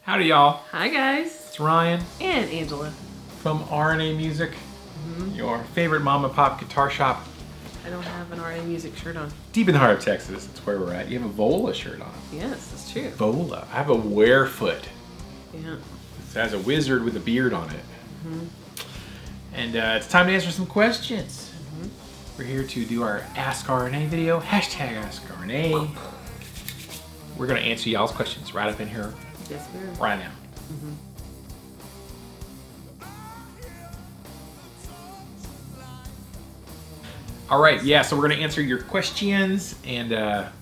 Howdy, y'all. Hi, guys. It's Ryan And Angela. from RNA Music, your favorite mom and pop guitar shop. I don't have an RA Music shirt on. Deep in the heart of Texas, that's where we're at. You have a Vola shirt on. Yes, that's true. Vola. I have a Werefoot. Yeah. It has a wizard with a beard on it. And it's time to answer some questions. We're here to do our Ask RNA video. Hashtag Ask RNA. We're going to answer y'all's questions right up in here Yes, we are. right now. All right, yeah, so we're going to answer your questions, and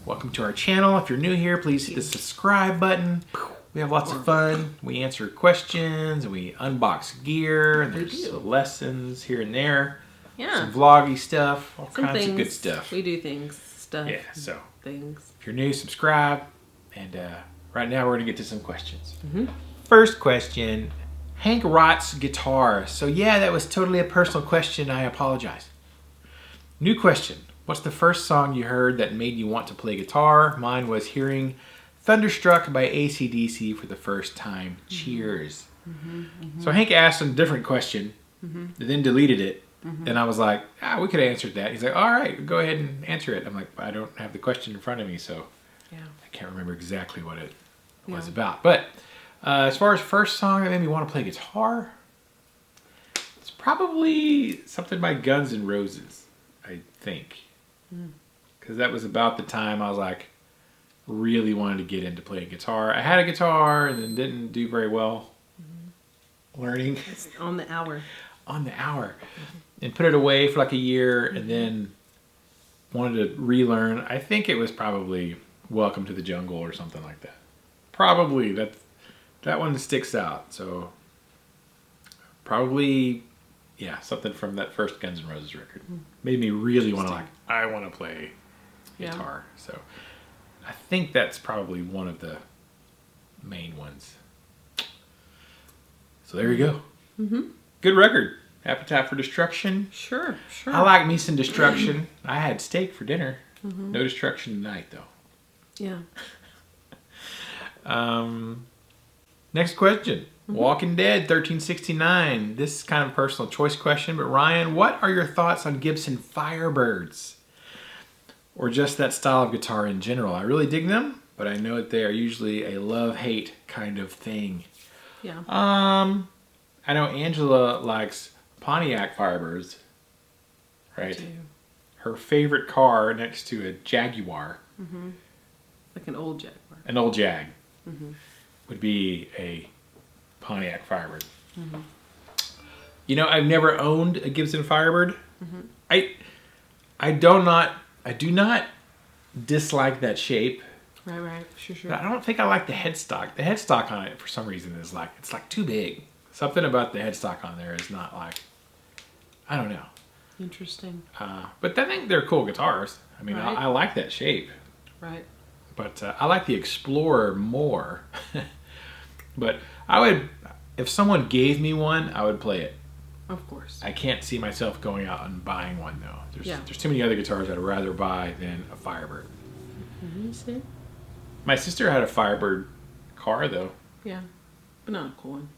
welcome to our channel. If you're new here, please hit the subscribe button. We have lots of fun. We answer questions, and we unbox gear, and there's lessons here and there. Yeah. Some vloggy stuff, all Some kinds things. of good stuff. We do things, stuff. Yeah, so Things. if you're new, subscribe, and right now we're going to get to some questions. First question, Hank Rott's guitar. So yeah, that was totally a personal question. I apologize. New question. What's the first song you heard that made you want to play guitar? Mine was hearing Thunderstruck by AC/DC for the first time. Cheers. So Hank asked a different question, then deleted it. And I was like, we could have answered that. He's like, all right, go ahead and answer it. I'm like, I don't have the question in front of me, so Yeah. I can't remember exactly what it was about. But as far as first song that made me want to play guitar, it's probably something by Guns N' Roses, I think. Because that was about the time I was like, really wanted to get into playing guitar. I had a guitar and then didn't do very well learning. It's on the hour. On the hour. And put it away for like a year and then wanted to relearn. I think it was probably Welcome to the Jungle or something like that. Probably that one sticks out. So probably, yeah, something from that first Guns N' Roses record. Made me really want to I want to play guitar. So I think that's probably one of the main ones. So there you go. Good record. Appetite for Destruction. Sure. I like me some Destruction. I had steak for dinner. No Destruction tonight, though. Yeah. Next question. Walking Dead 1369. This is kind of a personal choice question, but Ryan, what are your thoughts on Gibson Firebirds? Or just that style of guitar in general? I really dig them, but I know that they are usually a love-hate kind of thing. Yeah. I know Angela likes Pontiac Firebirds, right? Her favorite car next to a Jaguar, Like an old Jaguar. an old Jag, would be a Pontiac Firebird. You know, I've never owned a Gibson Firebird. I do not dislike that shape. Right. Sure. But I don't think I like the headstock. The headstock on it, for some reason, is like, it's like too big. Something about the headstock on there is not like, I don't know. Interesting. But I think they're cool guitars. I mean, Right. I like that shape. Right. But I like the Explorer more. But I would, if someone gave me one, I would play it. Of course. I can't see myself going out and buying one, though. Yeah. There's too many other guitars I'd rather buy than a Firebird. You see? My sister had a Firebird car, though. Yeah. But not a cool one.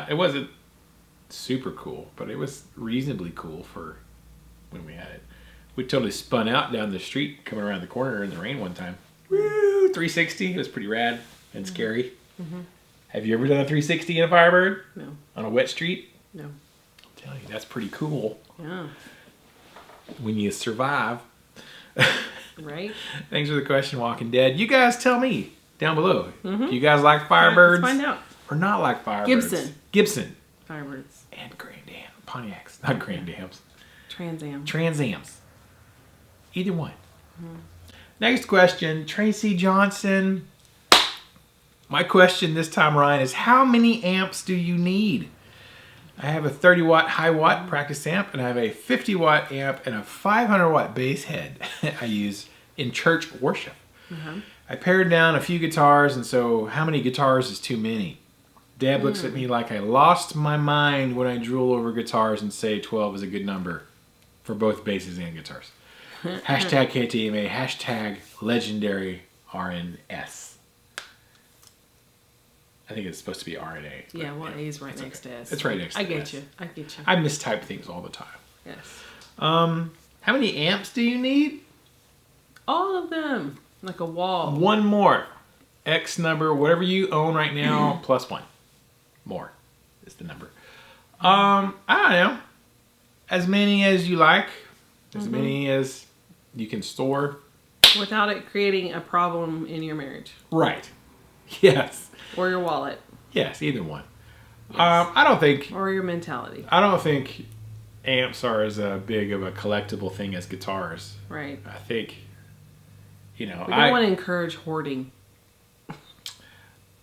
It wasn't super cool, but it was reasonably cool for when we had it. We totally spun out down the street coming around the corner in the rain one time. Woo! 360. It was pretty rad and scary. Have you ever done a 360 in a Firebird? No. On a wet street? No. I'll tell you, that's pretty cool Yeah. when you survive. Right? Thanks for the question, Walking Dead. You guys tell me down below. Do you guys like Firebirds? Let's find out. Or not like Firebirds? Gibson. Firebirds. And Grand Am. Pontiacs. Not Grand Ams. Trans Am. Either one. Next question, Tracy Johnson. My question this time, Ryan, is how many amps do you need? I have a 30 watt high watt practice amp, and I have a 50 watt amp and a 500 watt bass head I use in church worship. I pared down a few guitars, and so how many guitars is too many? Dad looks at me like I lost my mind when I drool over guitars and say 12 is a good number for both basses and guitars. Hashtag KTMA, hashtag legendary RNS. I think it's supposed to be R and A. Yeah, well, A is right next to S. It's right next to I get S. you. I get you. I mistype things all the time. Yes. How many amps do you need? All of them. Like a wall. One more. X number, whatever you own right now, plus one. More is the number. I don't know. As many as you like. As many as you can store. Without it creating a problem in your marriage. Right. Yes. Or your wallet. Yes, either one. Yes. I don't think... Or your mentality. I don't think amps are as big of a collectible thing as guitars. Right. I think, you know... We don't want to encourage hoarding.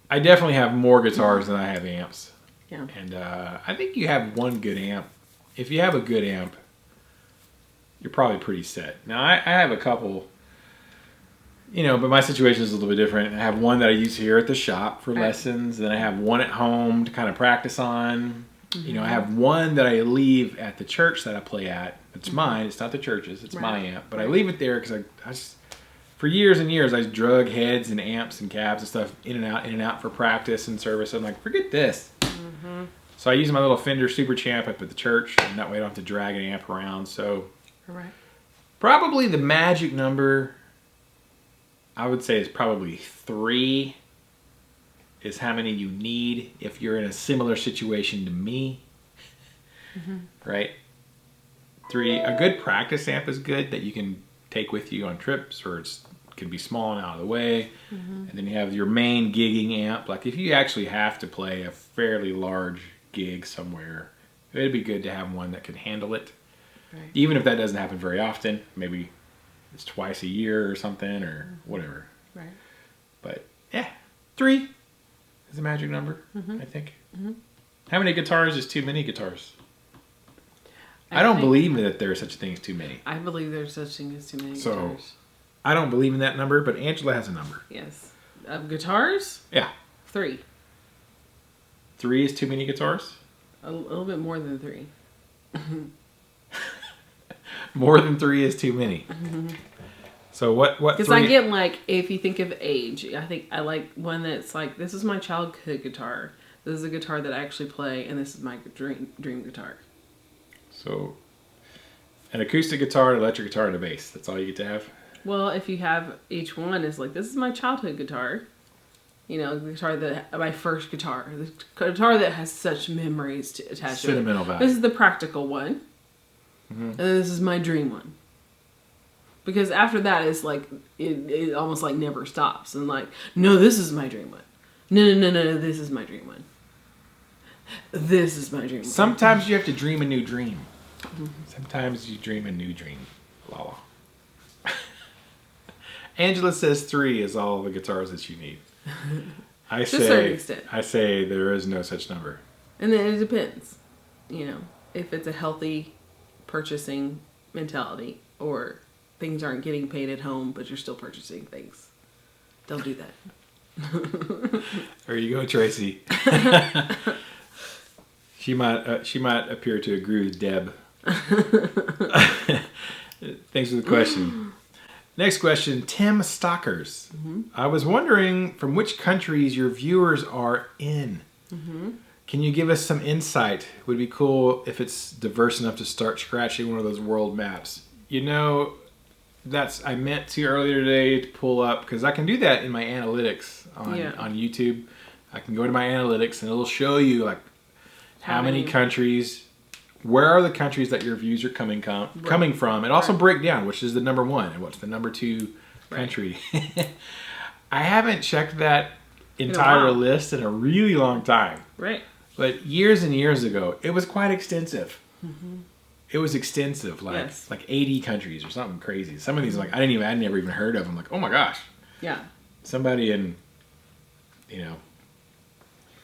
I definitely have more guitars than I have amps. Yeah. And I think you have one good amp. If you have a good amp, you're probably pretty set. Now, I have a couple... You know, but my situation is a little bit different. I have one that I use here at the shop for lessons. Then I have one at home to kind of practice on. You know, I have one that I leave at the church that I play at. It's mine. It's not the church's. It's my amp. But I leave it there because I just, for years and years, I just drug heads and amps and cabs and stuff in and out for practice and service. I'm like, forget this. So I use my little Fender Super Champ up at the church, and that way I don't have to drag an amp around. So probably the magic number... I would say it's probably 3 is how many you need if you're in a similar situation to me. Right? 3, a good practice amp is good that you can take with you on trips, or it can be small and out of the way. And then you have your main gigging amp. Like if you actually have to play a fairly large gig somewhere, it'd be good to have one that can handle it. Right. Even if that doesn't happen very often, maybe it's twice a year or something or whatever. Right. But yeah, 3 is the magic number, I think. How many guitars is too many guitars? I don't believe that there's such a thing as too many. I believe there's such thing as too many guitars. I don't believe in that number, but Angela has a number. Yes. Guitars? Yeah. 3. 3 is too many guitars? A little bit more than 3. More than 3 is too many. So what? Because I get like, if you think of age, I think I like one that's like, this is my childhood guitar. This is a guitar that I actually play, and this is my dream guitar. So, an acoustic guitar, an electric guitar, and a bass. That's all you get to have? Well, if you have each one, is like, this is my childhood guitar. You know, the guitar my first guitar. The guitar that has such memories attached to it. Sentimental value. This is the practical one. And then this is my dream one. Because after that, it's like, it almost like never stops. And like, no, this is my dream one. No, this is my dream one. This is my dream one. Sometimes you have to dream a new dream. Sometimes you dream a new dream. Lala. Angela says 3 is all the guitars that you need. To a certain extent. I say there is no such number. And then it depends. You know, if it's a healthy purchasing mentality, or things aren't getting paid at home, but you're still purchasing things. Don't do that. There you go, Tracy. She might appear to agree with Deb. Thanks for the question. Next question, Tim Stockers. I was wondering from which countries your viewers are in. Can you give us some insight? Would be cool if it's diverse enough to start scratching one of those world maps. You know, I meant to earlier today to pull up, because I can do that in my analytics on YouTube. I can go to my analytics and it'll show you like how many countries, where are the countries that your views are coming from, and also break down which is the number 1 and what's the number 2 country. I haven't checked that entire list in a really long time. Right. But years and years ago, it was quite extensive. It was extensive, like 80 countries or something crazy. Some of these, like I'd never even heard of them. Like, oh my gosh. Yeah. Somebody in,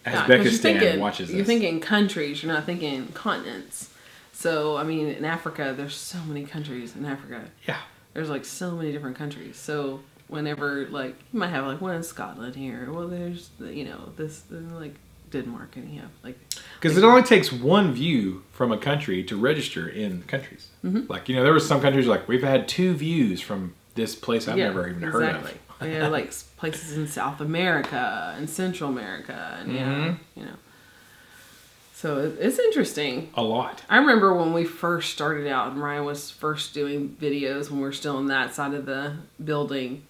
Uzbekistan watches this. You're thinking countries. You're not thinking continents. So, I mean, in Africa, there's so many countries in Africa. Yeah. There's like so many different countries. So whenever, like, you might have like one in Scotland here. Well, there's, this, like, Denmark, and like, because it only takes one view from a country to register in countries. Like, there was some countries like, we've had 2 views from this place I've never even heard of. We had like places in South America and Central America, and you know. So it's interesting. A lot. I remember when we first started out, and Ryan was first doing videos when we were still on that side of the building,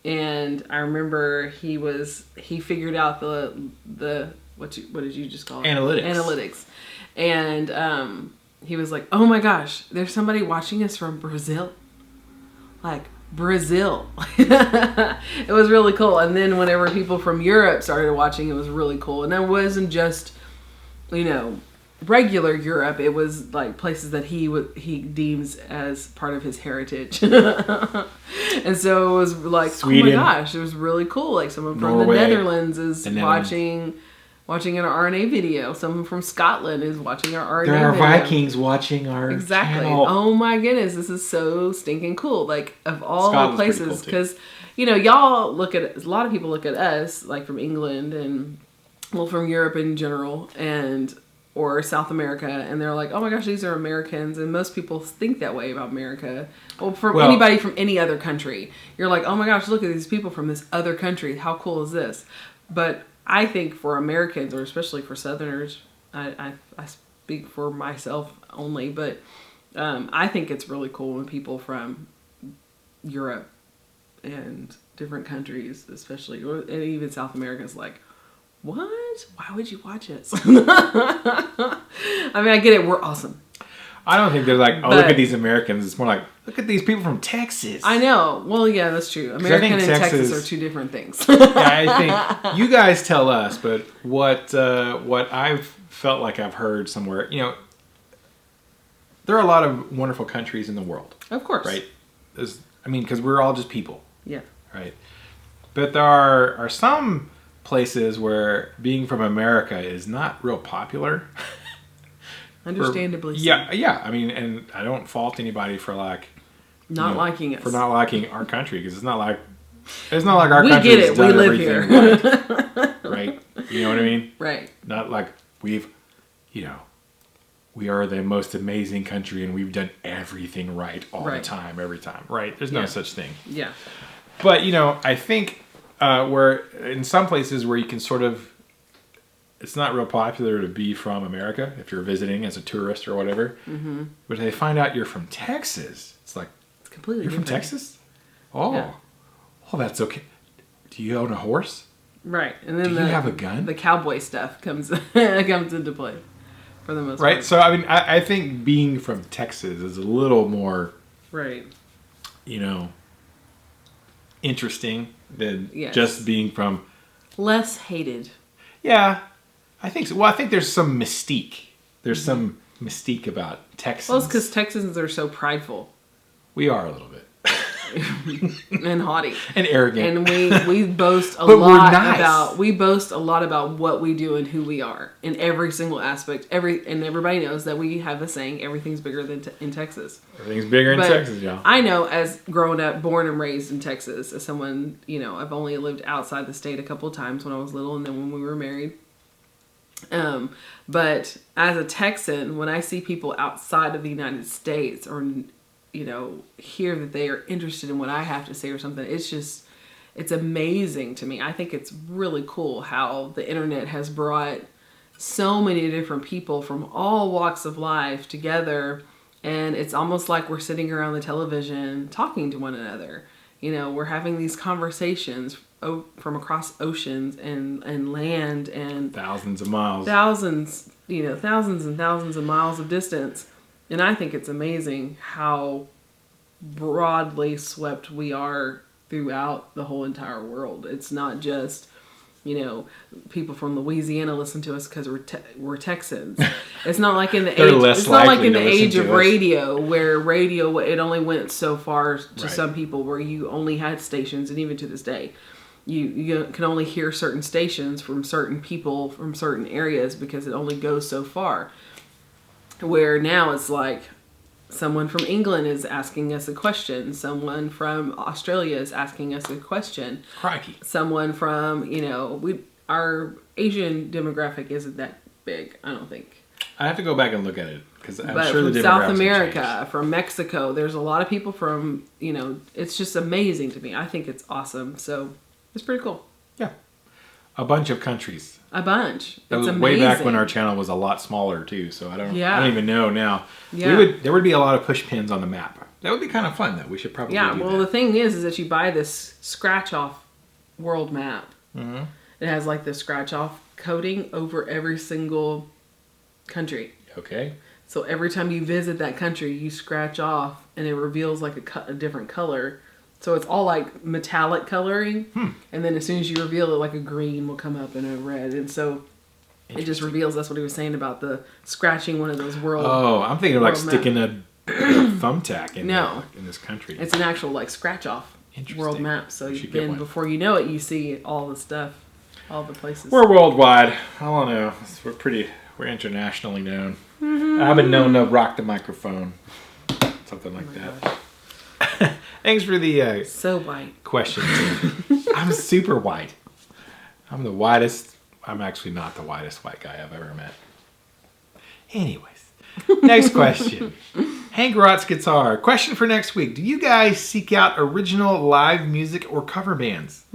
and I remember he figured out the what did you just call it? Analytics, and he was like, "Oh my gosh, there's somebody watching us from Brazil." Like, Brazil. It was really cool. And then whenever people from Europe started watching, it was really cool. And it wasn't just, you know, regular Europe. It was like places that he deems as part of his heritage. And so it was like, Sweden. Oh my gosh, it was really cool. Like someone from Norway, the Netherlands is watching an RNA video. Someone from Scotland is watching our RNA video. There are Vikings watching our channel. Oh my goodness, this is so stinking cool. Like, of all the places, because, you know, y'all look at, a lot of people look at us, like from England and, well, from Europe in general, or South America, and they're like, oh my gosh, these are Americans, and most people think that way about America. Well, anybody from any other country. You're like, oh my gosh, look at these people from this other country. How cool is this? But I think for Americans, or especially for Southerners, I speak for myself only, but I think it's really cool when people from Europe and different countries, especially, and even South America, is like, what? Why would you watch us? I mean, I get it. We're awesome. I don't think they're like, look at these Americans. It's more like, look at these people from Texas. I know. Well, yeah, that's true. American and Texas are two different things. Yeah, I think you guys tell us, but what I've felt like I've heard somewhere, you know, there are a lot of wonderful countries in the world. Of course. Right? Because we're all just people. Yeah. Right? But there are some places where being from America is not real popular. Understandably so. Yeah. I mean, and I don't fault anybody for liking us. For not liking our country, because it's not like our country has done we everything live here. right. Right? You know what I mean? Right. Not like we are the most amazing country and we've done everything right all the time, every time. Right? There's no such thing. Yeah. But, you know, I think where in some places where you can sort of, it's not real popular to be from America if you're visiting as a tourist or whatever. Mm-hmm. But if they find out you're from Texas, it's like, it's completely you're different. From Texas? Oh, yeah. Oh, that's okay. Do you own a horse? Right, and then do you have a gun? The cowboy stuff comes into play for the most part. Right. So I mean, I think being from Texas is a little more, right, you know, interesting than just being from less hated. Yeah. I think so. Well, I think there's some mystique. There's some mystique about Texans. Well, it's because Texans are so prideful. We are a little bit. And haughty. And arrogant. And we boast a lot about what we do and who we are in every single aspect. And everybody knows that we have the saying, everything's bigger than in Texas. Everything's bigger in Texas, y'all. I know, as growing up, born and raised in Texas, as someone, you know, I've only lived outside the state a couple of times when I was little and then when we were married. But as a Texan, when I see people outside of the United States or, you know, hear that they are interested in what I have to say or something, it's amazing to me. I think it's really cool how the internet has brought so many different people from all walks of life together, and it's almost like we're sitting around the television talking to one another. You know, we're having these conversations from across oceans and land and thousands of miles. Thousands and thousands of miles of distance. And I think it's amazing how broadly swept we are throughout the whole entire world. It's not just, you know, people from Louisiana listen to us because we're Texans. It's not like in the age of radio, where radio, it only went so far to some people, where you only had stations, and even to this day, you can only hear certain stations from certain people from certain areas because it only goes so far. Where now it's like someone from England is asking us a question. Someone from Australia is asking us a question. Crikey. Someone from, you know, our Asian demographic isn't that big, I don't think. I have to go back and look at it because I'm But sure the from South demographics America, have changed. from Mexico, there's a lot of people from, it's just amazing to me. I think it's awesome. So it's pretty cool. Yeah. A bunch of countries. A bunch. That It's was amazing. way back when our channel was a lot smaller too, so I don't even know now. Yeah. There would be a lot of push pins on the map. That would be kind of fun though. We should probably do well, that. the thing is that you buy this scratch off world map. Mm-hmm. It has like the scratch off coating over every single country. Okay. So every time you visit that country, you scratch off and it reveals like a different color. So it's all like metallic coloring. And then as soon as you reveal it, like a green will come up and a red. And so it just reveals, that's what he was saying about the scratching one of those world. Oh, I'm thinking of like sticking a thumbtack in this country. It's an actual like scratch off world map. So then before you know it, you see all the stuff, all the places. We're worldwide. I don't know. We're internationally known. Mm-hmm. I've been known to rock the microphone. Something like that. Gosh. Thanks for the so white question. I'm super white. I'm the whitest. I'm actually not the whitest white guy I've ever met. Anyways, next question. Hank Rot's Guitar. Question for next week. Do you guys seek out original live music or cover bands?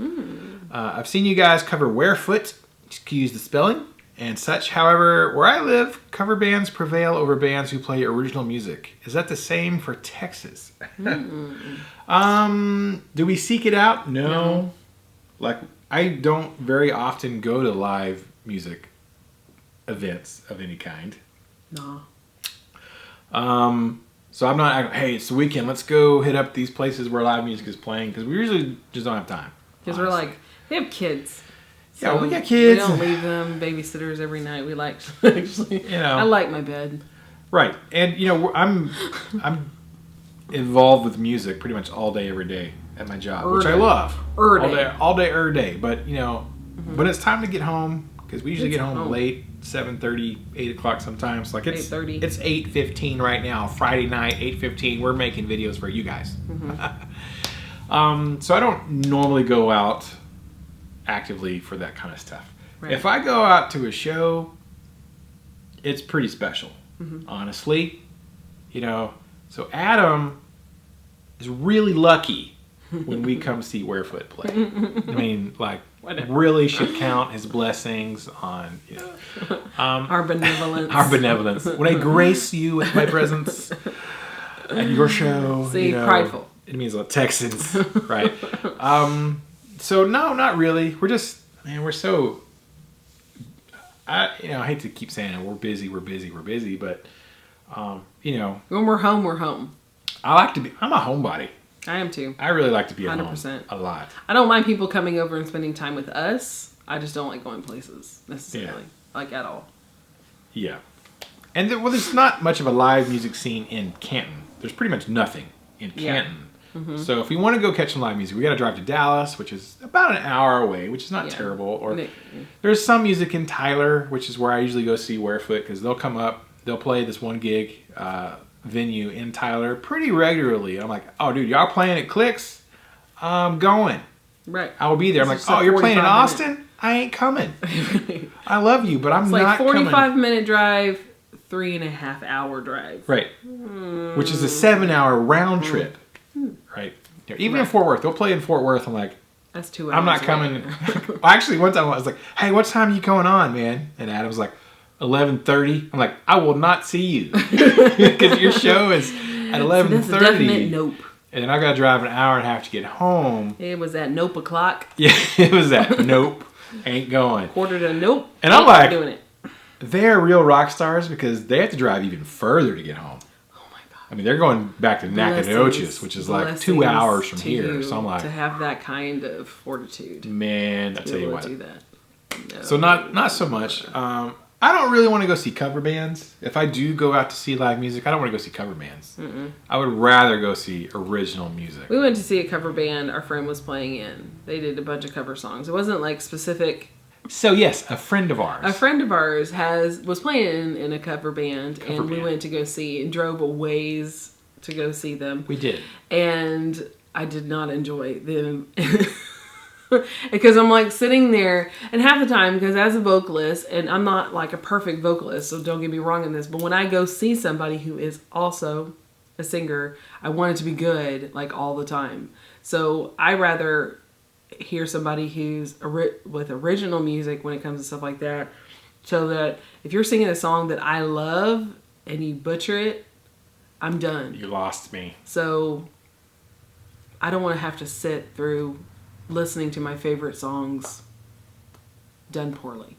I've seen you guys cover Warefoot, excuse the spelling, and such. However, where I live, cover bands prevail over bands who play original music. Is that the same for Texas? Do we seek it out? No. Like, I don't very often go to live music events of any kind. No. So I'm not, hey, it's the weekend, let's go hit up these places where live music is playing, because we usually just don't have time. Because we're like, we have kids. So we got kids. We don't leave them babysitters every night. We like, actually, I like my bed. Right. And, I'm involved with music pretty much all day, every day at my job, which I love. All day, every day. But, when it's time to get home, because we usually get home late, 7:30, 8 o'clock sometimes. Like it's 8:30. It's 8:15 right now, Friday night, 8:15. We're making videos for you guys. So I don't normally go out actively for that kind of stuff. Right. If I go out to a show, it's pretty special, honestly. So Adam is really lucky when we come see Warefoot play. I mean, like, really should count his blessings on our benevolence. Our benevolence. When I grace you with my presence at your show, prideful. It means a lot. Texans, right? So no, not really. We're just, we're so. I hate to keep saying it. We're busy, but when we're home, we're home. I like to be. I'm a homebody. I am too. I really like to be at 100%. home a lot. I don't mind people coming over and spending time with us. I just don't like going places necessarily, like at all. Yeah, and there's not much of a live music scene in Canton. There's pretty much nothing in Canton. Mm-hmm. So if we want to go catch some live music, we got to drive to Dallas, which is about an hour away, which is not terrible. Or there's some music in Tyler, which is where I usually go see Warefoot, because they'll come up, they'll play this one gig venue in Tyler pretty regularly. I'm like, oh, dude, y'all playing at Clicks? I'm going. Right. I will be there. I'm like, oh, you're playing in Austin? I ain't coming. I love you, but I'm not coming. It's like 45-minute drive, 3.5-hour drive. Right. Which is a 7-hour round trip. Right. Even in Fort Worth. They'll play in Fort Worth. I'm like, that's 2 hours. I'm not coming. Well, actually, one time I was like, hey, what time are you going on, man? And Adam's like, 11:30. I'm like, I will not see you. Because your show is at 11:30. That's a definite nope. And then I got to drive an hour and a half to get home. It was at nope o'clock. Yeah, it was at nope. Ain't going. Quarter to nope. And I'm like, doing it. They're real rock stars because they have to drive even further to get home. I mean, they're going back to Nacogdoches, which is like 2 hours from here. So I'm like, to have that kind of fortitude. Man, I tell you what. Do that. No. So not so much. I don't really want to go see cover bands. If I do go out to see live music, I don't want to go see cover bands. I would rather go see original music. We went to see a cover band our friend was playing in. They did a bunch of cover songs. It wasn't like specific. So yes, a friend of ours. A friend of ours was playing in a cover band, and we went to go see and drove a ways to go see them. We did. And I did not enjoy them. Because I'm like sitting there, and half the time, because as a vocalist, and I'm not like a perfect vocalist, so don't get me wrong in this, but when I go see somebody who is also a singer, I want it to be good like all the time. So I rather hear somebody who's with original music when it comes to stuff like that, so that if you're singing a song that I love and you butcher it, I'm done. You lost me. So I don't want to have to sit through listening to my favorite songs done poorly.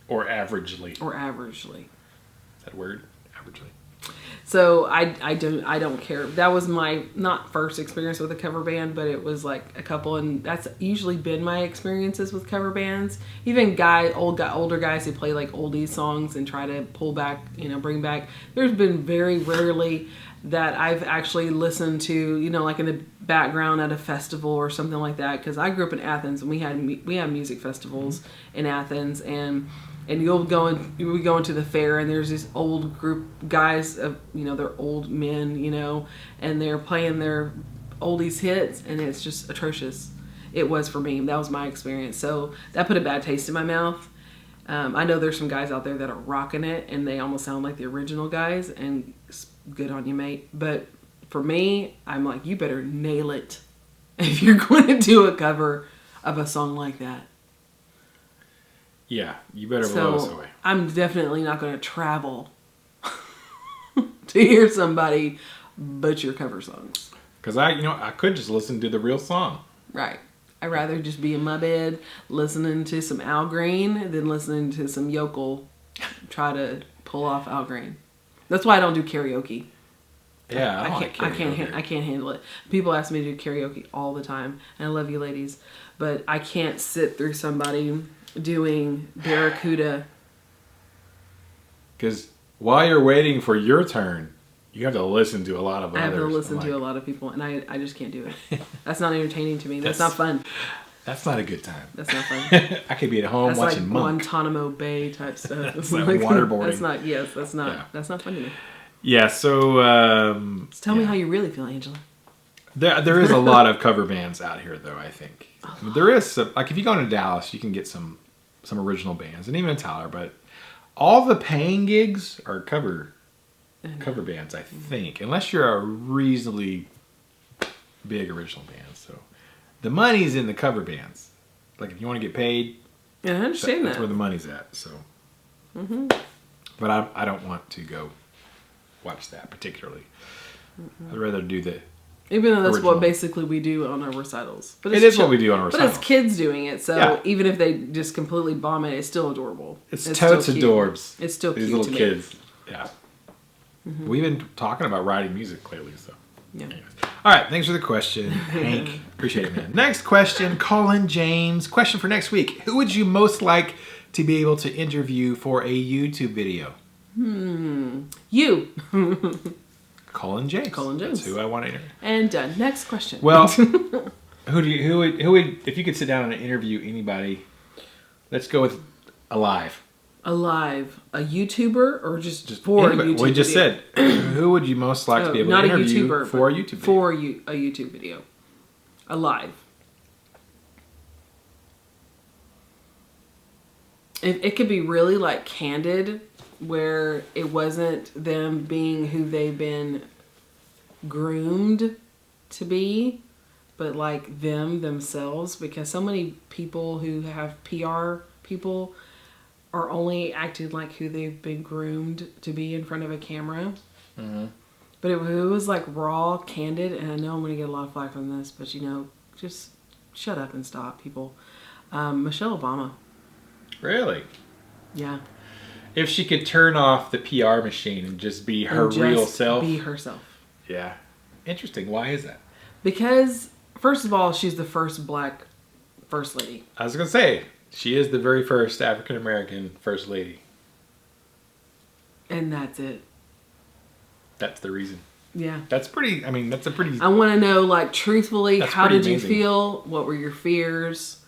Or averagely. Is that word? Averagely. So I don't care. That was my not first experience with a cover band, but it was like a couple, and that's usually been my experiences with cover bands. Even older guys who play like oldies songs and try to pull back, bring back. There's been very rarely that I've actually listened to, like in the background at a festival or something like that. Because I grew up in Athens, and we had music festivals in Athens, and we go into the fair, and there's this old group guys of, they're old men, and they're playing their oldies hits, and it's just atrocious. It was for me. That was my experience. So that put a bad taste in my mouth. I know there's some guys out there that are rocking it, and they almost sound like the original guys, and good on you, mate. But for me, I'm like, you better nail it if you're going to do a cover of a song like that. Yeah, you better blow us away. I'm definitely not going to travel to hear somebody butcher cover songs. Because I could just listen to the real song. Right. I'd rather just be in my bed listening to some Al Green than listening to some yokel try to pull off Al Green. That's why I don't do karaoke. Yeah, I can't handle it. People ask me to do karaoke all the time, and I love you ladies, but I can't sit through somebody doing Barracuda. Because while you're waiting for your turn, you have to listen to a lot of others. I have to listen to a lot of people, and I just can't do it. That's not entertaining to me. That's not fun. That's not a good time. That's not fun. I could be at home watching like Monk. Guantanamo Bay type stuff. That's like waterboarding. That's not fun to me. Yeah, so... tell me how you really feel, Angela. There is a lot of cover bands out here, though, I think. There is some, like if you go into Dallas, you can get some original bands, and even in Tyler, but all the paying gigs are cover bands, I think, unless you're a reasonably big original band. So the money's in the cover bands. Like if you want to get paid, yeah, I understand that's where the money's at. So, but I don't want to go watch that particularly. I'd rather do the even though that's original. what basically we do on our recitals. But it is what we do on our recitals. But it's kids doing it, so even if they just completely bomb it, it's still adorable. It's totes adorbs. It's still these cute little to kids. Me. Yeah. We've been talking about writing music lately, so. Yeah. Anyways. All right, thanks for the question, Hank. Appreciate it, man. Next question, Colin James. Question for next week. Who would you most like to be able to interview for a YouTube video? You. Colin James. That's who I want to interview. And done. Next question. Well, who would if you could sit down and interview anybody? Let's go with alive. Alive, a YouTuber or just for anybody. a YouTube We just video? said who would you most like to be able to interview YouTuber, for a YouTube video? For a YouTube video. Alive. It could be really like candid, where it wasn't them being who they've been groomed to be, but like themselves, because so many people who have PR people are only acting like who they've been groomed to be in front of a camera. But it was like raw, candid, and I know I'm going to get a lot of flack from this, but just shut up and stop, people. Michelle Obama. Really? Yeah. If she could turn off the PR machine and just be her real self. Be herself. Yeah. Interesting. Why is that? Because, first of all, she's the first black first lady. I was going to say, she is the very first African-American first lady. And that's it. That's the reason. Yeah. That's pretty, that's a pretty... I want to know, like, truthfully, how did you amazing. feel? What were your fears?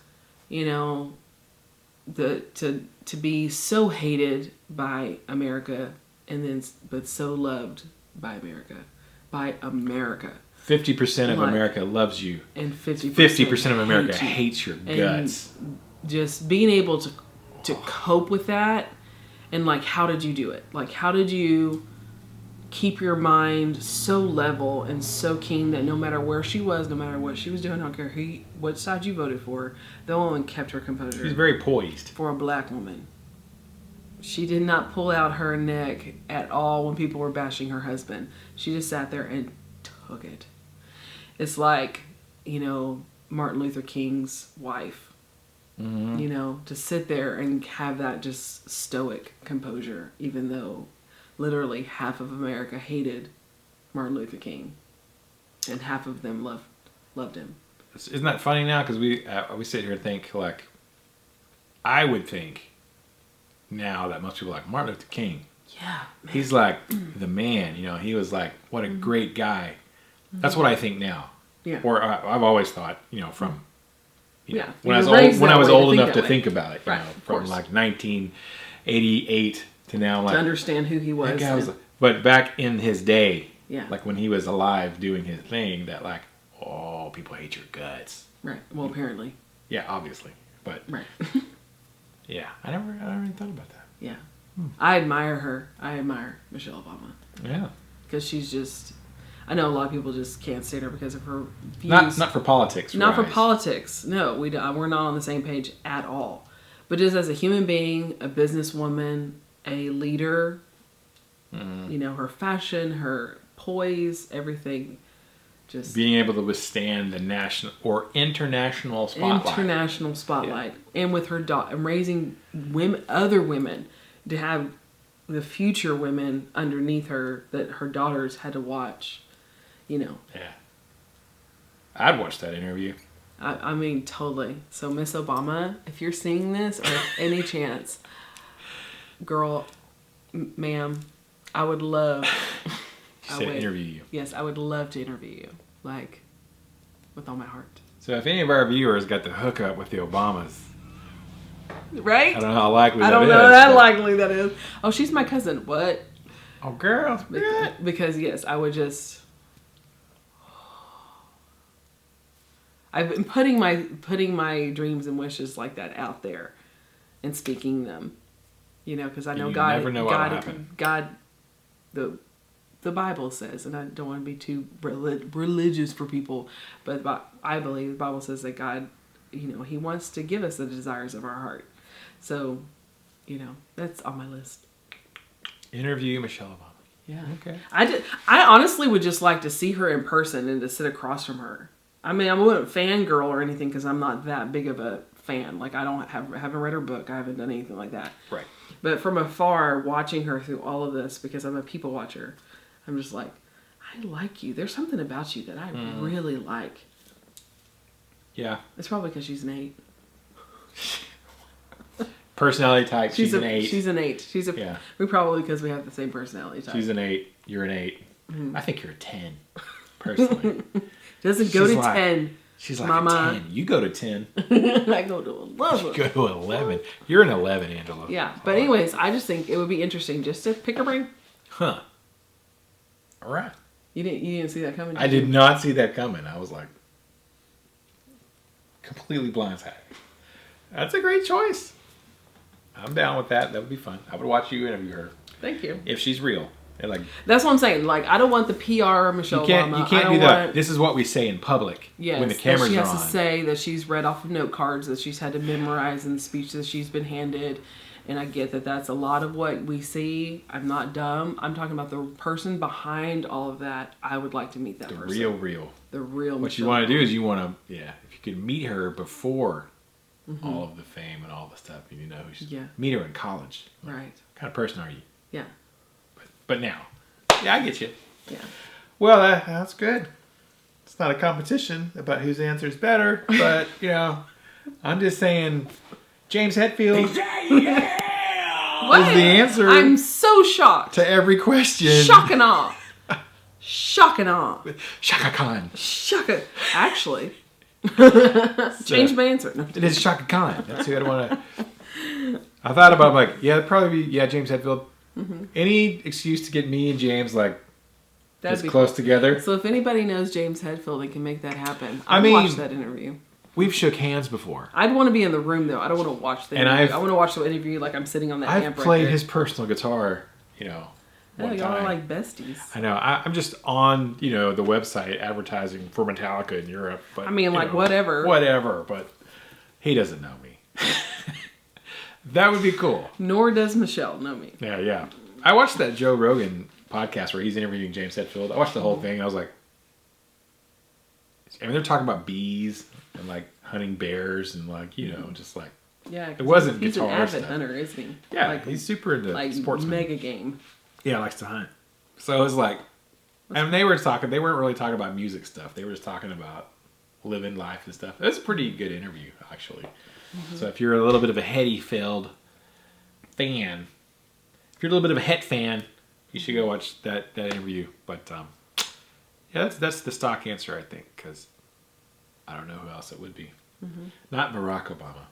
To be so hated by America, and then but so loved by America. 50% of America loves you. And 50% of America hates your guts. And just being able to cope with that, and like, how did you do it? Like, how did you keep your mind so level and so keen that no matter where she was, no matter what she was doing, I don't care what side you voted for, the woman kept her composure. She's very poised. For a black woman. She did not pull out her neck at all when people were bashing her husband. She just sat there and took it. It's like, Martin Luther King's wife. Mm-hmm. To sit there and have that just stoic composure, even though literally half of America hated Martin Luther King, and half of them loved him. Isn't that funny now? Because we sit here and think, like, I would think now that most people are like, Martin Luther King. Yeah, man. He's like the man. He was like, what a great guy. That's what I think now. Yeah. Or I've always thought, from when I was old enough to think about it, from like 1988 to now, like, to understand who he was. But back in his day, like when he was alive doing his thing, that like, oh, people hate your guts. Right. Well, apparently. Yeah, obviously, but right. Yeah, I never really thought about that. Yeah, I admire her. I admire Michelle Obama. Yeah, because she's just. I know a lot of people just can't stand her because of her views. Not for politics. Not for politics. No, we're not on the same page at all. But just as a human being, a businesswoman, a leader, her fashion, her poise, everything, just being able to withstand the national or international spotlight. And with her and raising other women to have the future women underneath her that her daughters had to watch. Yeah. I'd watch that interview. I mean, totally. So, Miss Obama, if you're seeing this or any chance, girl, ma'am, I would love... interview you. Yes, I would love to interview you. Like, with all my heart. So, if any of our viewers got the hookup with the Obamas... Right? I don't know how likely that is. I don't know how likely that is. Oh, she's my cousin. What? Oh, girl. Because, yes, I would just... I've been putting my dreams and wishes like that out there and speaking them, because I know God. Never know what will happen. God, the Bible says, and I don't want to be too religious for people, but I believe the Bible says that God, He wants to give us the desires of our heart. So, that's on my list. Interview Michelle Obama. Yeah. Okay. I honestly would just like to see her in person and to sit across from her. I mean, I wouldn't fangirl or anything because I'm not that big of a fan. Like, I haven't read her book. I haven't done anything like that. Right. But from afar, watching her through all of this, because I'm a people watcher, I'm just like, I like you. There's something about you that I really like. Yeah. It's probably because she's an 8. Personality type, she's an 8. She's an 8. We probably, because we have the same personality type. She's an 8. You're an 8. Mm-hmm. I think you're a 10, personally. Doesn't go to 10. She's like Mama. a 10. You go to 10. I go to 11. You go to 11. You're an 11, Angela. Yeah. But anyways, I just think it would be interesting just to pick her brain. Huh. All right. You didn't see that coming? I did not see that coming. I was like completely blindsided. That's a great choice. I'm down with that. That would be fun. I would watch you interview her. Thank you. If she's real. That's what I'm saying. Like, I don't want the PR Michelle Obama. You can't do that. This is what we say in public when the cameras are on. She has to say that she's read off of note cards, that she's had to memorize in the speech that she's been handed. And I get that that's a lot of what we see. I'm not dumb. I'm talking about the person behind all of that. I would like to meet that person. The real. The real What Michelle you want to Obama. do is you want to, if you could meet her before all of the fame and all the stuff, and who she's. Yeah. Meet her in college. Right. What kind of person are you? Yeah. But now. Yeah, I get you. Yeah. Well, that's good. It's not a competition about whose answer is better, but, I'm just saying James Hetfield What? is the answer. I'm so shocked. To every question. Shock and awe. Shock and awe. Shaka Khan. Shaka. Actually. Change my answer. No. It is Shaka Khan. That's who I'd want to. I thought about it'd probably be, James Hetfield. Mm-hmm. Any excuse to get me and James, It's close together. So if anybody knows James Hetfield and can make that happen, I mean, watch that interview. We've shook hands before. I'd want to be in the room though. I don't want to watch the interview. I want to watch the interview like I'm sitting on that amp right there. I've played his personal guitar, one y'all time. are like besties. I know. I'm just on, the website advertising for Metallica in Europe. But I mean, whatever. Whatever, but he doesn't know me. That would be cool. Nor does Michelle know me. Yeah. I watched that Joe Rogan podcast where he's interviewing James Hetfield. I watched the whole thing and I was like, they're talking about bees and like hunting bears and just like, yeah, it wasn't he's guitar an avid stuff. hunter, isn't he? Yeah, he's super into sportsman. Mega game. Yeah, likes to hunt. So it was like, and they weren't really talking about music stuff. They were just talking about living life and stuff. It was a pretty good interview, actually. Mm-hmm. So if you're a little bit of a Hetfield fan, if you're a little bit of a Het fan, you should go watch that interview. But yeah, that's the stock answer, I think, because I don't know who else it would be. Mm-hmm. Not Barack Obama.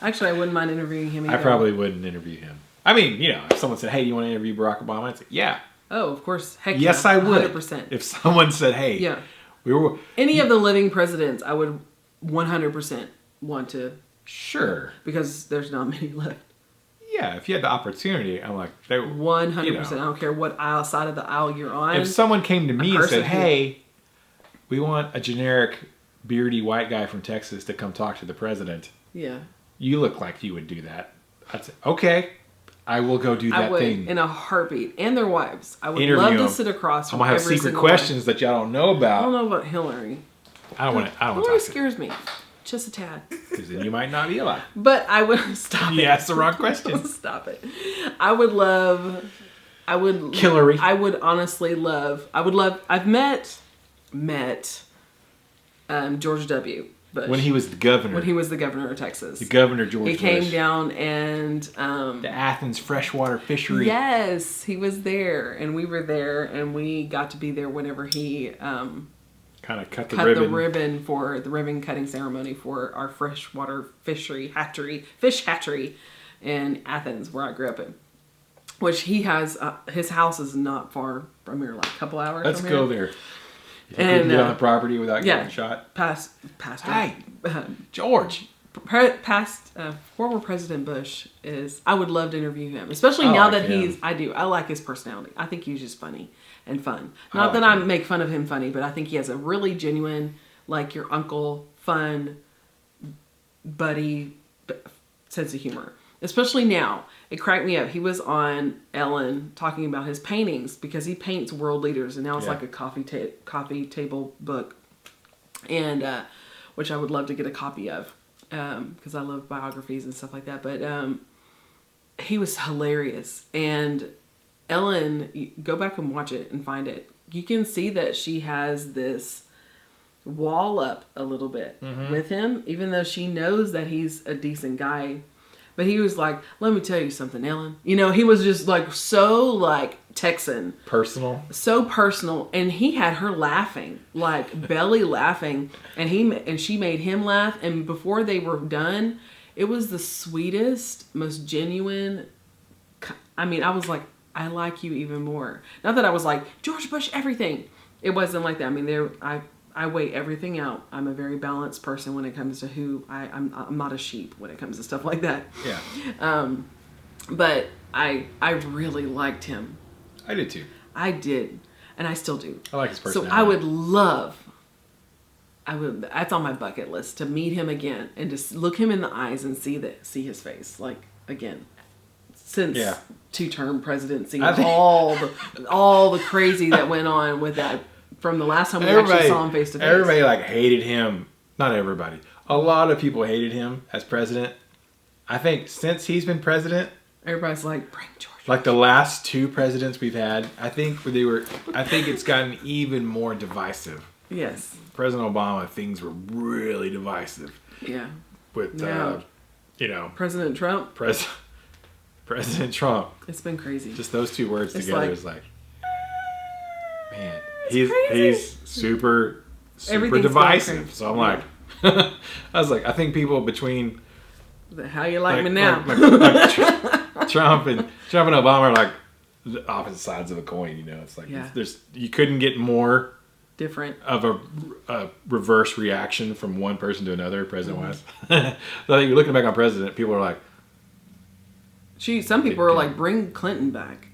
Actually, I wouldn't mind interviewing him either. I probably wouldn't interview him. I mean, if someone said, "Hey, you want to interview Barack Obama?" I'd say, "Yeah." Oh, of course. Heck yes, yeah. I would. 100%. If someone said, "Hey, yeah, of the living presidents, I would 100% want to." Sure. Because there's not many left. Yeah, if you had the opportunity, I'm like, 100%. I don't care what side of the aisle you're on. If someone came to me and said, "Hey, we want a generic beardy white guy from Texas to come talk to the president," yeah, you look like you would do that. I'd say, okay, I will go do that thing in a heartbeat, and their wives. I would interview love to them. sit across from I'm gonna have secret questions that y'all don't know about. I don't know about Hillary. I don't want to. Hillary scares me, just a tad. Because then you might not be alive. But I would stop it. You asked the wrong question. Stop it. I would Hillary. I would honestly love. I've met George W. Bush. When he was the governor. When he was the governor of Texas. The governor, George Bush. He came down and... the Athens freshwater fishery. Yes, he was there. And we were there. And we got to be there whenever he... kind of cut the ribbon for the ribbon cutting ceremony for our freshwater fish hatchery in Athens, where I grew up in. Which he has... his house is not far from here, like a couple hours Let's from go here. there. You can get on the property without getting shot. Pastor. Hey, George. Former President Bush is. I would love to interview him, especially now that he's. I do. I like his personality. I think he's just funny and fun. Not that I make fun of him funny, but I think he has a really genuine, like your uncle, fun, buddy sense of humor. Especially now. It cracked me up. He was on Ellen talking about his paintings because he paints world leaders, and now it's like a coffee table book, and which I would love to get a copy of because I love biographies and stuff like that. But he was hilarious, and Ellen, go back and watch it and find it. You can see that she has this wall up a little bit with him, even though she knows that he's a decent guy. But he was like, "Let me tell you something, Ellen." He was just like so like Texan. Personal. So personal. And he had her laughing, like belly laughing. And she made him laugh. And before they were done, it was the sweetest, most genuine. I mean, I was like, I like you even more. Not that I was like, George Bush, everything. It wasn't like that. I mean, I weigh everything out. I'm a very balanced person when it comes to who I'm not a sheep when it comes to stuff like that. Yeah. But I really liked him. I did too. I did, and I still do. I like his personality. So that's on my bucket list to meet him again and just look him in the eyes and see his face like again. Since two-term presidency, all the crazy that went on with that. From the last time we actually saw him face to face. Everybody hated him. Not everybody. A lot of people hated him as president. I think since he's been president, everybody's like, bring George. Like the last two presidents we've had, I think it's gotten even more divisive. Yes. President Obama, things were really divisive. Yeah. With President Trump. President Trump. It's been crazy. Just those two words together is like, man. He's super divisive. So I'm like, I was like, I think people between how you like me now, like Trump and Obama are like, the opposite sides of a coin. You know, it's like you couldn't get more different of a reverse reaction from one person to another, president-wise. So you're looking back on president, people are like, some people are like, bring Clinton back.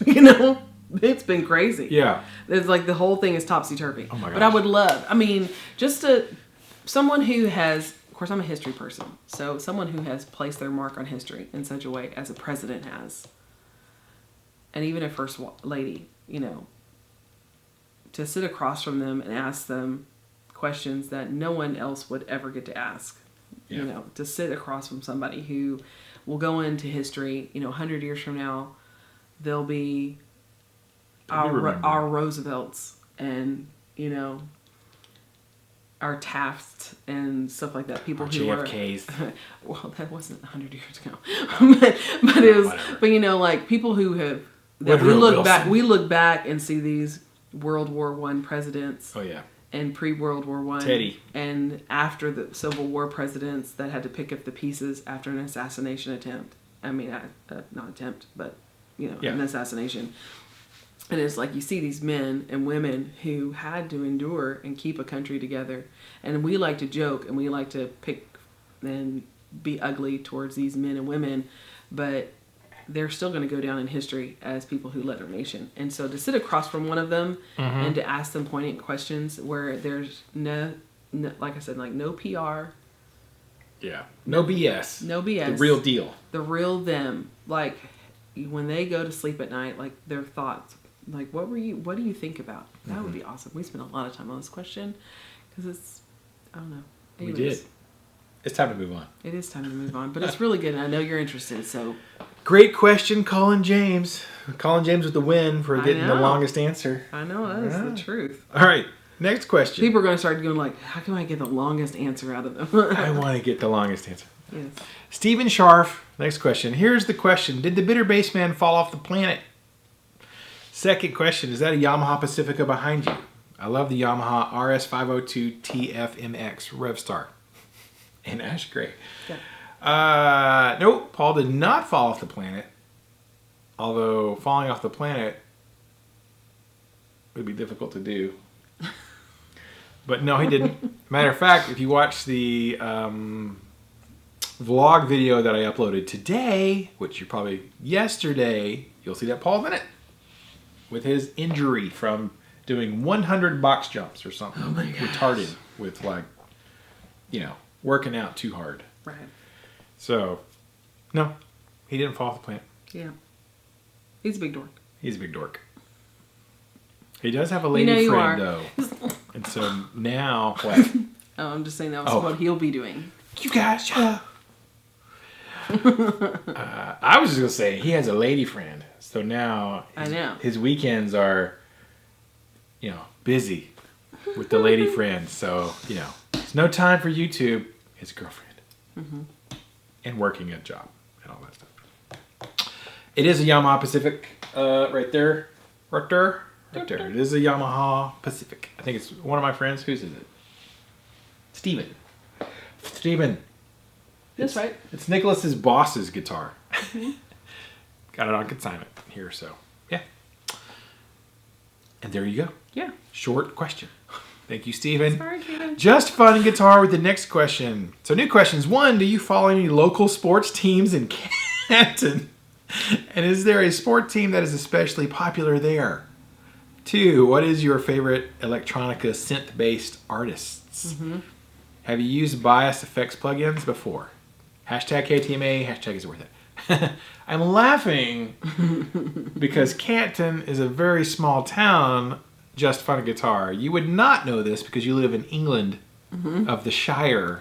You know, it's been crazy. Yeah, it's like the whole thing is topsy-turvy. Oh my gosh. But I would love, someone who has, of course I'm a history person, so someone who has placed their mark on history in such a way as a president has, and even a first lady, you know, to sit across from them and ask them questions that no one else would ever get to ask. Yeah. You know, to sit across from somebody who will go into history, you know, 100 years from now, they'll be our Roosevelts and, you know, our Tafts and stuff like that. People who JFKs. Well, that wasn't 100 years ago. but it was, whatever. But you know, like people who have, that we look back and see these World War I presidents. Oh yeah. And pre-World War I. Teddy. And after the Civil War presidents that had to pick up the pieces after an assassination attempt. I mean, not attempt, but, you know, an assassination. And it's like you see these men and women who had to endure and keep a country together. And we like to joke and we like to pick and be ugly towards these men and women. But they're still going to go down in history as people who led our nation. And so to sit across from one of them and to ask them poignant questions where there's no, like I said, like no PR. Yeah. No BS. No BS. The real deal. The real them. Like when they go to sleep at night, like their thoughts, like what do you think about? That would be awesome. We spent a lot of time on this question because it's, I don't know. Anyways, we did. It's time to move on. It is time to move on, but it's really good. And I know you're interested, so. Great question, Colin James. Colin James with the win for getting the longest answer. I know, that is the truth. All right, next question. People are going to start going like, how can I get the longest answer out of them? I want to get the longest answer. Yes. Stephen Scharf, next question. Here's the question. Did the bitter bass man fall off the planet? Second question, is that a Yamaha Pacifica behind you? I love the Yamaha RS502 TFMX Revstar in ash gray. Yeah. Nope, Paul did not fall off the planet. Although falling off the planet would be difficult to do. But no, he didn't. Matter of fact, if you watch the vlog video that I uploaded today, which you probably yesterday, you'll see that Paul's in it with his injury from doing 100 box jumps or something. Oh my gosh. Retarded with working out too hard. Right. So, no, he didn't fall off the planet. Yeah. He's a big dork. He's a big dork. He does have a lady friend, though. And so now, what? Oh, I'm just saying that was what he'll be doing. You guys, shut up. I was just going to say, he has a lady friend. So now, his weekends are, busy with the lady friend. So, there's no time for YouTube. His girlfriend. Mm-hmm. And working a job and all that stuff. It is a Yamaha Pacific right there. Right there. It is a Yamaha Pacific. I think it's one of my friends. Whose is it? Steven. That's right. It's Nicholas's boss's guitar. Mm-hmm. Got it on consignment here, so yeah. And there you go. Yeah. Short question. Thank you, Steven. Sorry, Steven. Just fun guitar with the next question. So new questions. 1, do you follow any local sports teams in Canton? And is there a sport team that is especially popular there? 2, what is your favorite electronica synth-based artists? Mm-hmm. Have you used bias effects plugins before? Hashtag KTMA, hashtag is worth it. I'm laughing because Canton is a very small town. Just fun guitar. You would not know this because you live in England of the Shire.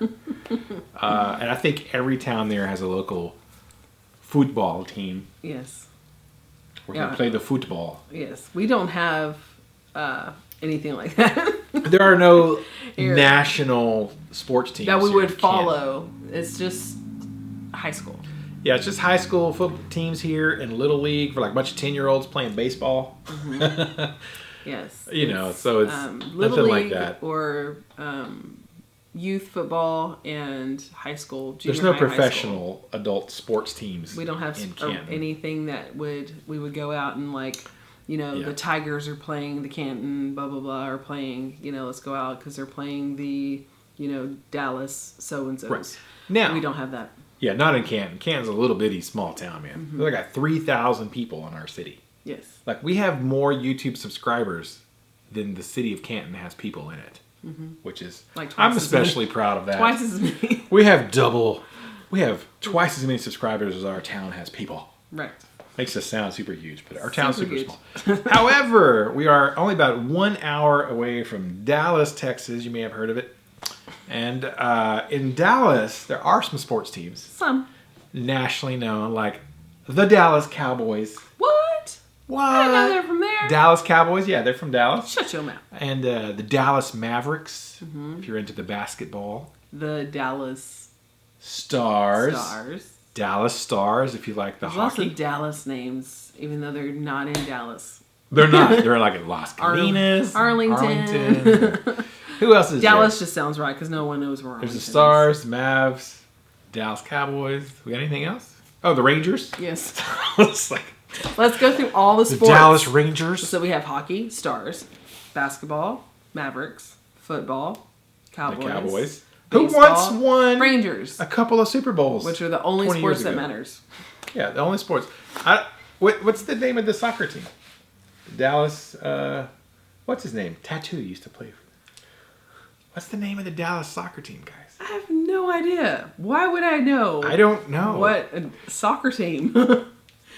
And I think every town there has a local football team. Yes. We're going to play the football. Yes. We don't have anything like that. There are no national sports teams that we would follow. It's just high school. Yeah, it's just high school football teams here and Little League for like a bunch of 10-year-olds playing baseball. Mm-hmm. Yes. So it's Little nothing League like that. Or youth football and high school. There's no professional adult sports teams. We don't have anything that we would go out and like, you know, the Tigers are playing the Canton, blah, blah, blah, or playing, you know, let's go out because they're playing the, you know, Dallas so-and-sos. Right. Now, we don't have that. Yeah, not in Canton. Canton's a little bitty small town, man. Mm-hmm. We got 3,000 people in our city. Yes. Like, we have more YouTube subscribers than the city of Canton has people in it. Mm-hmm. Which is, like, I'm especially proud of that. Twice as many. We have twice as many subscribers as our town has people. Right. Makes us sound super huge, but our town's super small. However, we are only about 1 hour away from Dallas, Texas. You may have heard of it. And in Dallas, there are some sports teams. Some. Nationally known, like the Dallas Cowboys. What? I didn't know they're from there. Dallas Cowboys, yeah, they're from Dallas. Shut your mouth. And the Dallas Mavericks, if you're into the basketball. The Dallas Stars. Dallas Stars, if you like the hockey. Lots of Dallas names, even though they're not in Dallas. They're not. They're like in Las Colinas, Arlington. Who else is Dallas there? just sounds right because no one knows where Arlington is. There's the Stars, the Mavs, Dallas Cowboys. We got anything else? Oh, the Rangers? Yes. It's like... Let's go through all the sports. The Dallas Rangers. So we have hockey, Stars, basketball, Mavericks, football, Cowboys. The Cowboys. Baseball, who once won Rangers. A couple of Super Bowls. Which are the only sports that matters. Yeah, the only sports. What's the name of the soccer team? Dallas, what's his name? Tattoo used to play for. What's the name of the Dallas soccer team, guys? I have no idea. Why would I know? I don't know. What a soccer team.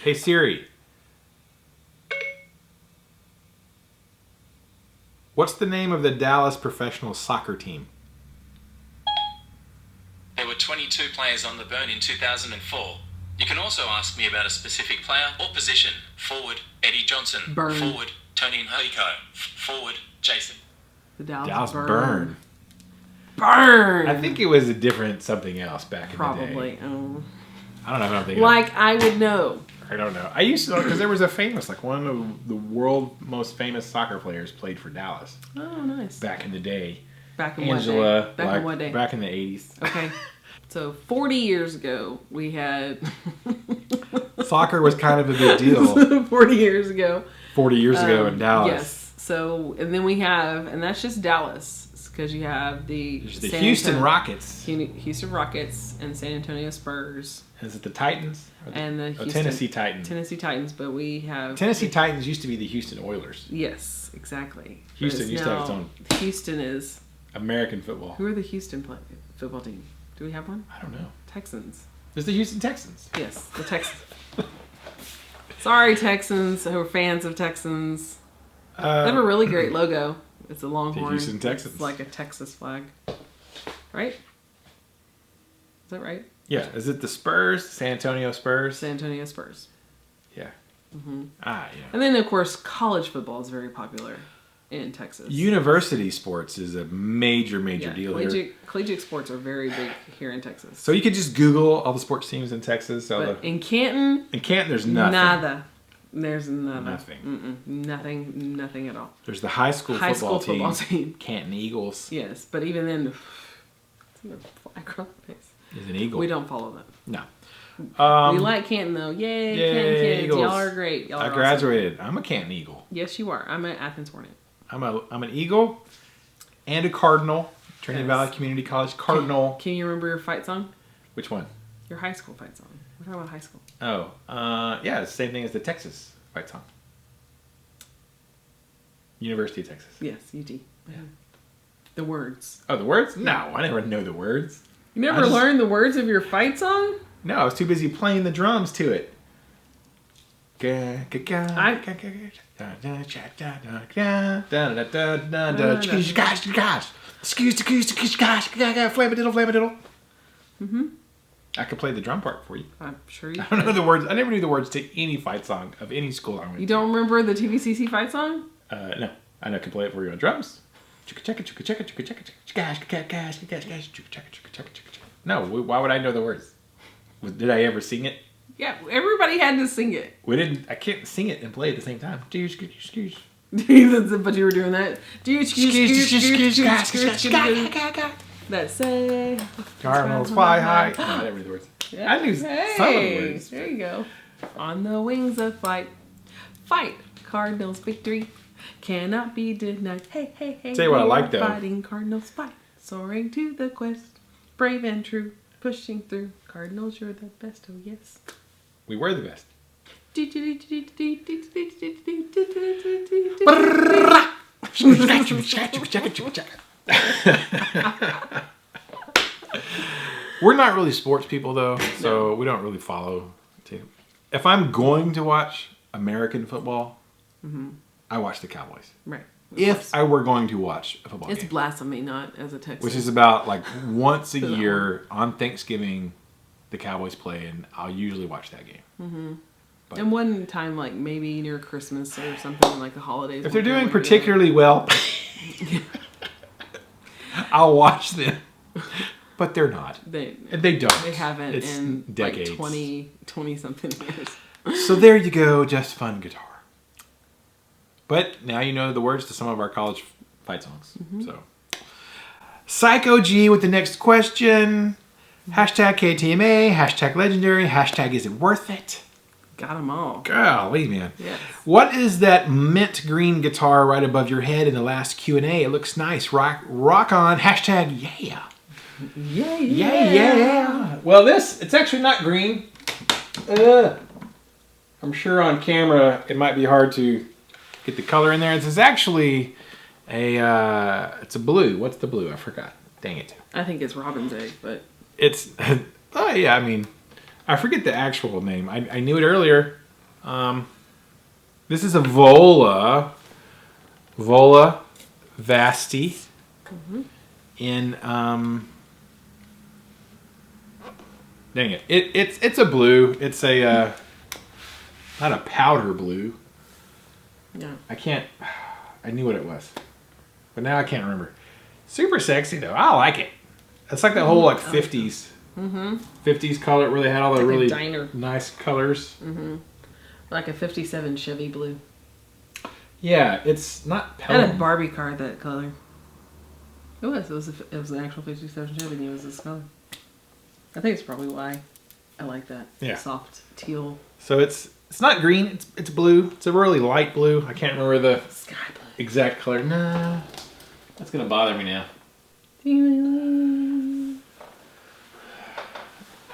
Hey Siri. What's the name of the Dallas professional soccer team? There were 22 players on the Burn in 2004. You can also ask me about a specific player or position. Forward, Eddie Johnson. Burn. Forward, Tony Nhiko. Forward, Jason. The Dallas Burn. Burn! I think it was a different something else back in the day. Probably. I don't know if I'm thinking like, I would know. I don't know. I used to know because there was a famous, like one of the world most famous soccer players played for Dallas. Oh, nice. Back in the day. Back in Angela, what day? Back in what day? Back in the 80s. Okay. So 40 years ago, we had... Soccer was kind of a big deal. 40 years ago. 40 years ago in Dallas. Yes. So, and then we have, and that's just Dallas, because you have the Houston Rockets. Houston Rockets and San Antonio Spurs. Is it the Titans? And the Tennessee Titans. Tennessee Titans, but we have... Tennessee Titans used to be the Houston Oilers. Yes, exactly. Houston used to have its own... Houston is... American football. Who are the Houston football team? Do we have one? I don't know. Texans. There's the Houston Texans. Yes, the Texans. Sorry, Texans who are fans of Texans. They have a really great logo. It's a longhorn. The Houston Texans. It's like a Texas flag. Right? Is that right? Yeah. Is it the Spurs? San Antonio Spurs? San Antonio Spurs. Yeah. Mm-hmm. Yeah. And then, of course, college football is very popular in Texas. University sports is a major deal here. Collegiate sports are very big here in Texas. So you could just Google all the sports teams in Texas. In Canton... In Canton, there's nothing. Nada. There's nada. Nothing. Nothing at all. There's the high school football team. Canton Eagles. Yes, but even then, it's a flag on the face. Is an eagle. We don't follow that. No. We like Canton though. Yay, Canton kids. Eagles. Y'all are great. Y'all are I graduated. Awesome. I'm a Canton Eagle. Yes, you are. I'm an Athens Hornet. I'm an Eagle and a Cardinal. Trinity Valley Community College Cardinal. Can you remember your fight song? Which one? Your high school fight song. We're talking about high school. Oh, yeah, it's the same thing as the Texas fight song. University of Texas. Yes, UT. Yeah. The words. Oh, the words? No, I never know the words. You never learned the words of your fight song? No, I was too busy playing the drums to it. I could play the drum part for you. I'm sure you I don't know the words. I never knew the words to any fight song of any school I went to. You don't remember the TVCC fight song? No. I can play it for you on drums. No, why would I know the words? Did I ever sing it? Yeah, everybody had to sing it. We didn't. I can't sing it and play at the same time. But you were doing that. that say Cardinals fly high. No, I never knew the words. Yeah. I knew some of the words. There you go. On the wings of fight. Fight. Cardinals victory cannot be denied. Hey, hey, hey. Tell you what I like, though. Fighting Cardinals fight. Soaring to the quest. Brave and true. Pushing through. Cardinals, you're the best. Oh, yes. We were the best. We're not really sports people, though, so we don't really follow. If I'm going to watch American football, I watch the Cowboys. Right. If I were going to watch a football game. It's blasphemy, not as a Texan. Which is about like once a year on Thanksgiving, the Cowboys play, and I'll usually watch that game. Mm-hmm. And one time, like maybe near Christmas or something, like the holidays. If they're doing particularly well, I'll watch them. But they're not. They don't. They haven't in decades. Like 20 something years. So there you go, just fun guitar. But now you know the words to some of our college fight songs. So, Psycho G with the next question. Hashtag KTMA. Hashtag legendary. Hashtag is it worth it? Got them all. Golly, man. Yes. What is that mint green guitar right above your head in the last Q&A? It looks nice. Rock on. Hashtag yeah. Yeah. Well, it's actually not green. I'm sure on camera it might be hard to get the color in there. This is actually it's a blue. What's the blue? I forgot. Dang it. I think it's robin's egg, but it's oh yeah. I mean, I forget the actual name. I knew it earlier. This is a Vola Vasti in dang it. It's a blue. It's a not a powder blue. Yeah. I knew what it was. But now I can't remember. Super sexy though. I like it. It's like that whole like 50s. 50s color where they had all the really nice colors. Like a 57 Chevy blue. Yeah, it's not I had a Barbie car that color. It was an actual 57 Chevy and it was this color. I think it's probably why I like that. Yeah. Soft teal. So it's not green, it's blue. It's a really light blue. I can't remember the sky blue exact color. Nah. That's gonna bother me now.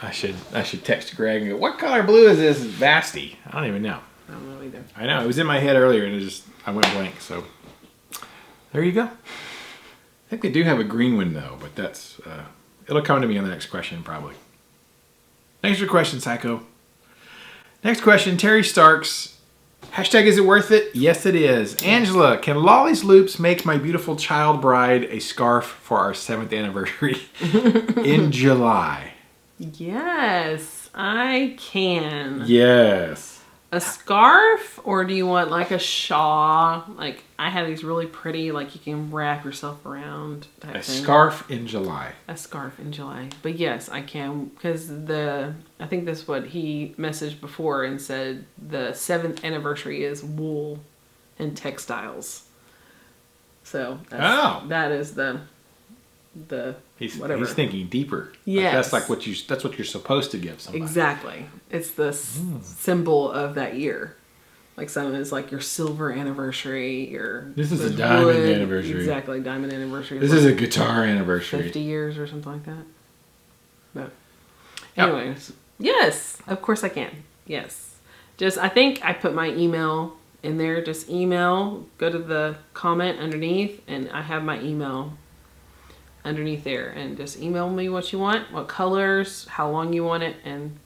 I should text Greg and go, what color blue is this? It's Vasti. I don't even know. I don't know either. I know. It was in my head earlier and I went blank. So there you go. I think they do have a green one though, but that's it'll come to me on the next question probably. Thanks for the question, Psycho. Next question, Terry Starks. Hashtag is it worth it? Yes, it is. Angela, can Lawley's Loops make my beautiful child bride a scarf for our 7th anniversary in July? Yes, I can. Yes. A scarf, or do you want like a shawl? Like I have these really pretty, like you can wrap yourself around type thing. Scarf in July. A scarf in July. But yes, I can, because I think that's what he messaged before and said the 7th anniversary is wool and textiles. So that is the he's whatever. He's thinking deeper. Yes. Like that's what you're supposed to give somebody. Exactly. It's the symbol of that year. Like some is like your silver anniversary, This is a diamond anniversary. Exactly, diamond anniversary. This is a guitar anniversary. 50 years or something like that. But anyways, yes, of course I can. Yes. I think I put my email in there. Just email, go to the comment underneath, and I have my email underneath there, and just email me what you want, what colors, how long you want it, and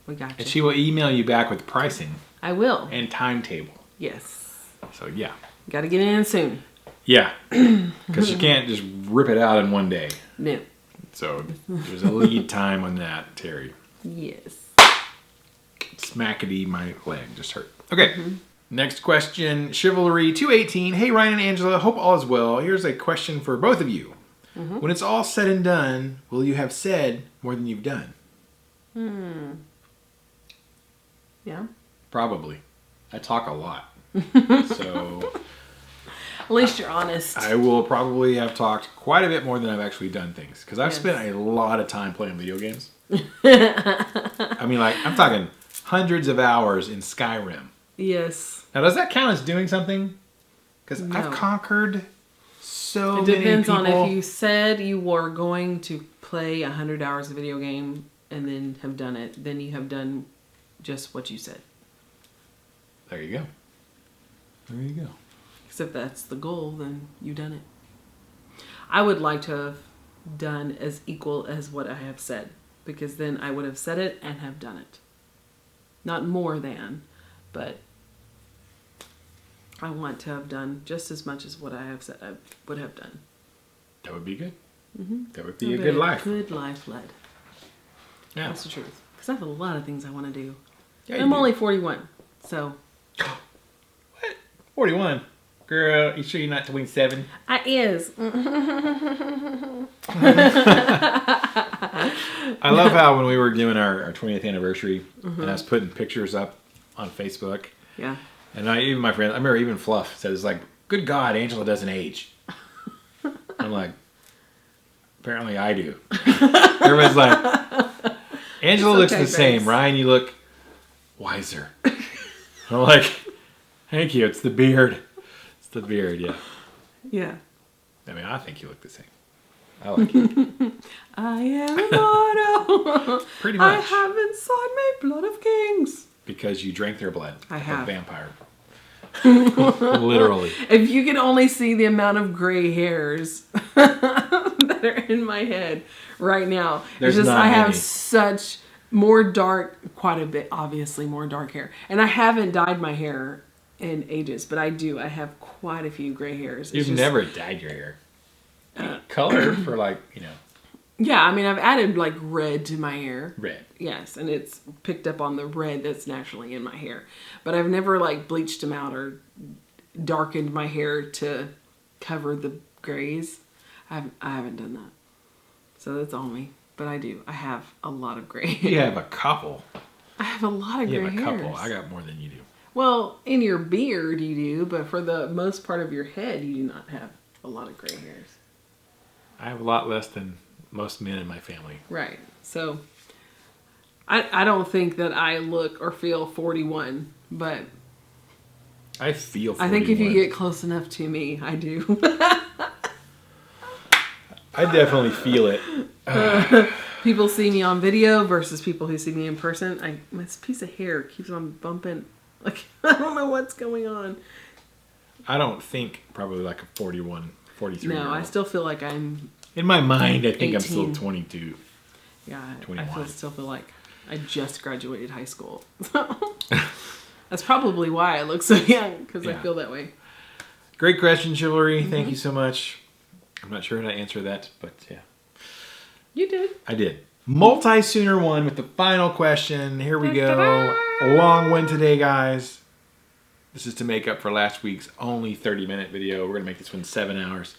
we got you. And she will email you back with pricing. I will. And timetable. Yes. So yeah. Got to get in soon. Yeah. Because you can't just rip it out in one day. No. So there's a lead time on that, Terry. Yes. Smackety, my leg just hurt. Okay. Next question, Chivalry 218. Hey Ryan and Angela, hope all is well. Here's a question for both of you. When it's all said and done, will you have said more than you've done? Yeah. Probably. I talk a lot. So At least you're honest. I will probably have talked quite a bit more than I've actually done things. Because I've spent a lot of time playing video games. I mean, like, I'm talking hundreds of hours in Skyrim. Yes. Now, does that count as doing something? Because I've conquered so many people. It depends on if you said you were going to play 100 hours of video game and then have done it. Then you have done just what you said. There you go. There you go. Except that's the goal, then you've done it. I would like to have done as equal as what I have said. Because then I would have said it and have done it. Not more than, but I want to have done just as much as what I have said I would have done. That would be good. Mm-hmm. That would be a good life. Good life led. Yeah. That's the truth. Because I have a lot of things I want to do. Yeah, I'm only 41, so. What? 41? Girl, you sure you're not 27? I is. I love how when we were doing our 20th anniversary, and I was putting pictures up on Facebook. Yeah. And even my friends, I remember even Fluff said, it's like, good God, Angela doesn't age. I'm like, apparently I do. Everybody's like, Angela looks the same. Ryan, you look wiser. I'm like, thank you. It's the beard. It's the beard, yeah. Yeah. I mean, I think you look the same. I like it. I am immortal. Pretty much. I have inside me blood of kings. Because you drank their blood. I have. A vampire. Literally. If you could only see the amount of gray hairs that are in my head right now. There's it's just not I have many. such more dark, quite a bit, obviously more dark hair. And I haven't dyed my hair in ages, but I do. I have quite a few gray hairs. You've never dyed your hair. Color for like, Yeah, I mean, I've added like red to my hair. Red. Yes, and it's picked up on the red that's naturally in my hair. But I've never like bleached them out or darkened my hair to cover the grays. I haven't done that. So that's on me. But I do. I have a lot of gray hair. You have a couple. I have a lot of gray hairs. You have a couple. I got more than you do. Well, in your beard you do, but for the most part of your head you do not have a lot of gray hairs. I have a lot less than most men in my family. Right. So I don't think that I look or feel 41, but I feel 41. I think if you get close enough to me, I do. I definitely feel it. People see me on video versus people who see me in person. This piece of hair keeps on bumping. Like, I don't know what's going on. I don't think probably like a 41, 43 year old. I still feel like I'm... In my mind, I think 18. I'm still 22. Yeah, 21. I still feel like I just graduated high school. That's probably why I look so young, because I feel that way. Great question, Chivalry. Thank you so much. I'm not sure how to answer that, but yeah. You did. I did. Multi-Sooner one with the final question. Here we go. A long one today, guys. This is to make up for last week's only 30-minute video. We're going to make this one 7 hours.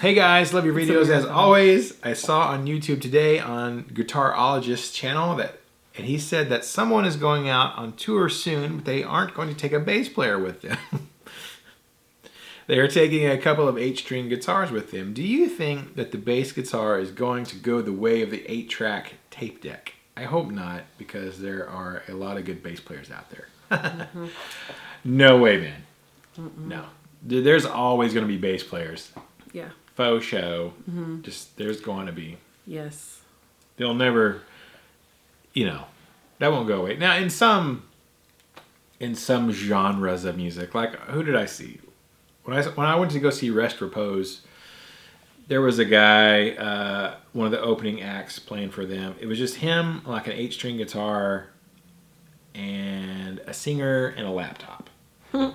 Hey, guys. Love your videos as always. I saw on YouTube today on Guitarologist's channel and he said that someone is going out on tour soon, but they aren't going to take a bass player with them. They are taking a couple of 8-string guitars with them. Do you think that the bass guitar is going to go the way of the 8-track tape deck? I hope not, because there are a lot of good bass players out there. No way, man. No. There's always going to be bass players. Yeah. Faux show. Just, there's going to be. Yes. They'll never, that won't go away. Now, in some genres of music, like, who did I see? When I went to go see Rest Repose, there was a guy, one of the opening acts playing for them. It was just him, like an 8-string guitar, and a singer and a laptop. So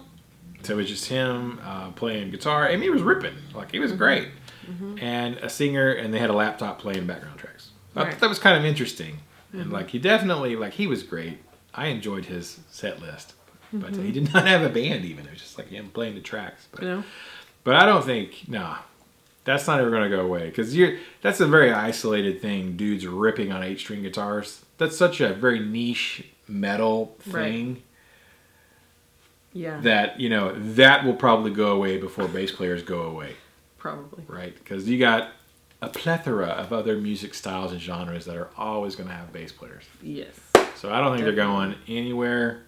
it was just him playing guitar. I mean, he was ripping. Like, he was great. And a singer, and they had a laptop playing background tracks. That was kind of interesting. And, like, he definitely, like, he was great. I enjoyed his set list. But he did not have a band even. It was just like him playing the tracks. But I don't think, that's not ever going to go away. Because that's a very isolated thing, dudes ripping on 8-string guitars. That's such a very niche metal thing. Right. Yeah. that, you know, that will probably go away before bass players go away. Probably. Right? Because you got a plethora of other music styles and genres that are always going to have bass players. Yes. So I don't think they're going anywhere.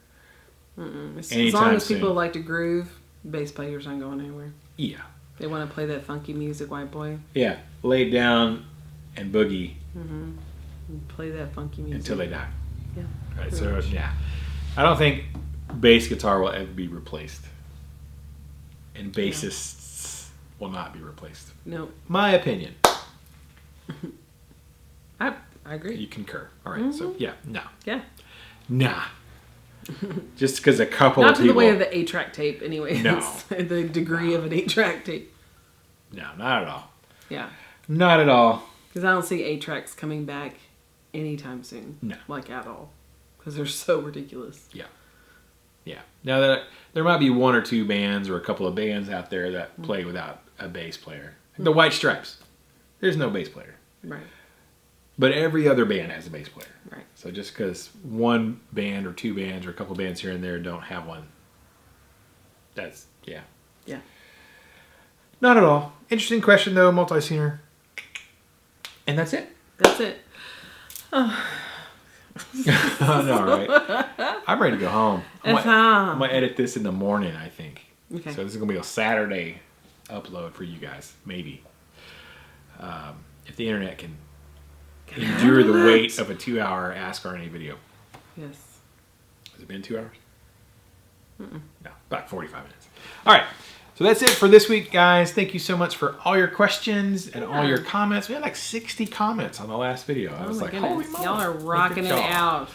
As long as people like to groove, bass players aren't going anywhere. Yeah. They want to play that funky music, white boy. Yeah. Lay down and boogie. And play that funky music. Until they die. Yeah. Right. So, yeah. I don't think bass guitar will ever be replaced. And bassists will not be replaced. Nope. My opinion. I agree. You concur. All right. So, yeah. No. Yeah. Nah. Just because a couple Not of to people... the way of the 8-track tape, anyways. No. The degree of an 8-track tape. No, not at all. Yeah. Not at all. Because I don't see 8-tracks coming back anytime soon. No. Like, at all. Because they're so ridiculous. Yeah. Yeah. Now, there might be one or two bands or a couple of bands out there that play without a bass player. The White Stripes. There's no bass player. Right. But every other band has a bass player. Right. So just because one band or two bands or a couple bands here and there don't have one, that's, yeah. Yeah. Not at all. Interesting question, though, multi-scener. And that's it. That's it. Oh, no, right? I'm ready to go home. I'm going to edit this in the morning, I think. Okay. So this is going to be a Saturday upload for you guys, maybe. If the internet can endure the weight of a 2-hour Ask RNA video. Yes. Has it been 2 hours? No, about 45 minutes. All right. So that's it for this week, guys. Thank you so much for all your questions and all your comments. We had like 60 comments on the last video. I was like, holy moly. Y'all are rocking it out.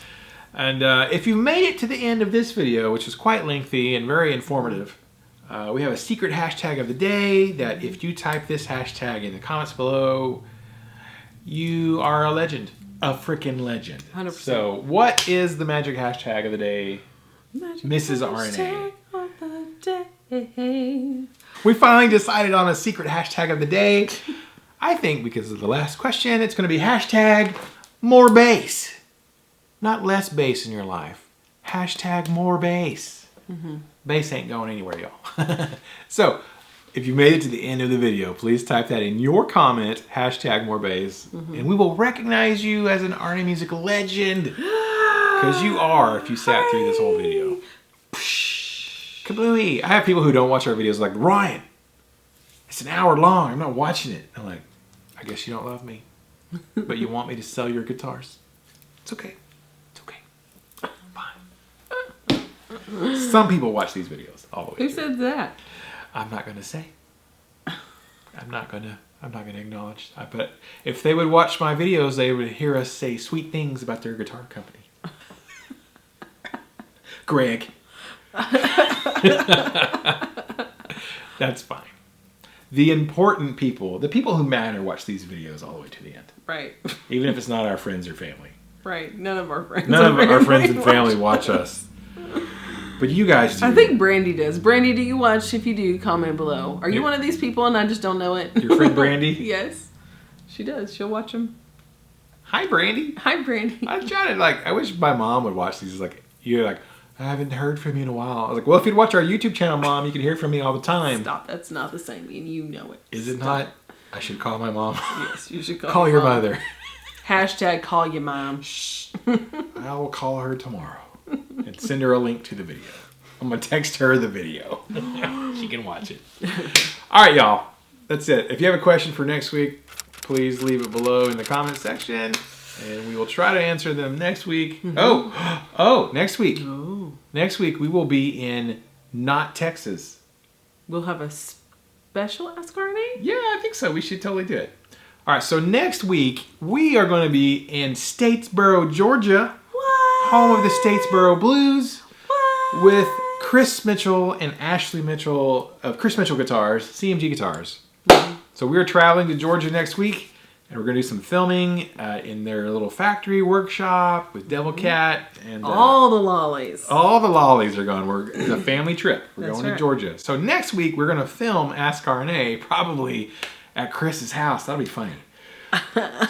And if you made it to the end of this video, which was quite lengthy and very informative, we have a secret hashtag of the day that if you type this hashtag in the comments below, you are a legend. A freaking legend. 100%. So what is the magic hashtag of the day, Mrs. RNA? Of the day. We finally decided on a secret hashtag of the day. I think because of the last question, it's going to be hashtag more bass. Not less bass in your life. Hashtag more bass. Bass ain't going anywhere, y'all. So, if you made it to the end of the video, please type that in your comment, hashtag more bass, and we will recognize you as an RNA music legend. Because you are if you sat through this whole video. Kablooey. I have people who don't watch our videos like, Ryan, it's an hour long. I'm not watching it. I'm like, I guess you don't love me. But you want me to sell your guitars. It's okay. It's okay. Fine. Some people watch these videos all the way Who through. said that? I'm not going to say. I'm not going to acknowledge. But if they would watch my videos, they would hear us say sweet things about their guitar company. Greg. That's fine. The important people, the people who matter, watch these videos all the way to the end. Right. Even if it's not our friends or family. Right. None of our friends. None of our friends and family watch us. But you guys do. I think Brandy does. Brandy, do you watch? If you do, comment below. Are you one of these people and I just don't know it? Your friend Brandy? Yes. She does. She'll watch them. Hi, Brandy. Hi, Brandy. I tried to, I wish my mom would watch these. You're like, I haven't heard from you in a while. I was like, well, if you'd watch our YouTube channel, Mom, you can hear from me all the time. Stop. That's not the same. And you know it. Is it not? I should call my mom. Yes, you should Call your mother. Hashtag call your mom. Shh. I will call her tomorrow and send her a link to the video. I'm going to text her the video. She can watch it. All right, y'all. That's it. If you have a question for next week, please leave it below in the comment section. And we will try to answer them next week. Oh, next week. Oh. Next week we will be in not Texas. We'll have a special Ask RNA? Yeah, I think so. We should totally do it. All right, so next week we are going to be in Statesboro, Georgia. What? Home of the Statesboro Blues. What? With Chris Mitchell and Ashley Mitchell of Chris Mitchell Guitars, CMG Guitars. So we're traveling to Georgia next week. And we're going to do some filming in their little factory workshop with Devil Cat. And all the Lawleys. All the Lawleys are going. It's a family trip. We're That's going to Georgia. So next week, we're going to film Ask RNA probably at Chris's house. That'll be funny.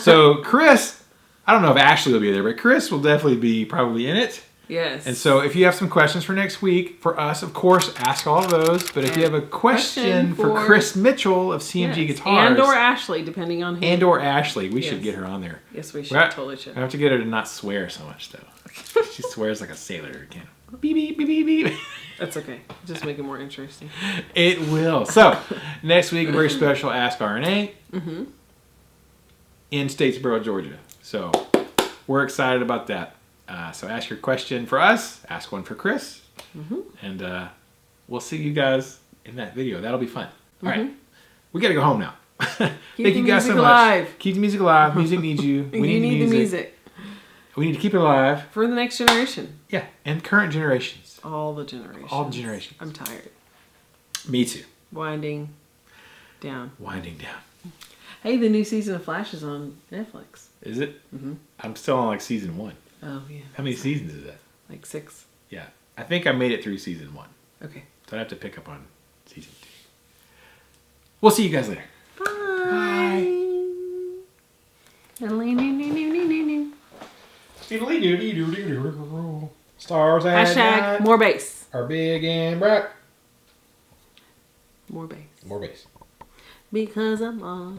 So Chris, I don't know if Ashley will be there, but Chris will definitely be probably in it. Yes. And so if you have some questions for next week, for us, of course, ask all of those. But if you have a question for Chris Mitchell of CMG Guitars. And or Ashley, depending on who. And or Ashley. We should get her on there. Yes, we should. Totally should. I have to get her to not swear so much, though. She swears like a sailor again. Beep, beep, beep, beep, beep. That's okay. Just make it more interesting. It will. So, next week, a very special Ask RNA in Statesboro, Georgia. So, we're excited about that. So, ask your question for us. Ask one for Chris. And we'll see you guys in that video. That'll be fun. All right. We got to go home now. Thank you guys so much. Alive. Keep the music alive. Music needs you. We need the music. We need to keep it alive. For the next generation. Yeah, and current generations. All the generations. All the generations. I'm tired. Me too. Winding down. Hey, the new season of Flash is on Netflix. Is it? I'm still on like season 1. Oh, yeah. How many seasons is that? Like 6. Yeah. I think I made it through season 1. Okay. So I have to pick up on season 2. We'll see you guys later. Bye. Stars and Hashtag more bass. are big and bright. More bass. More bass. Because I'm all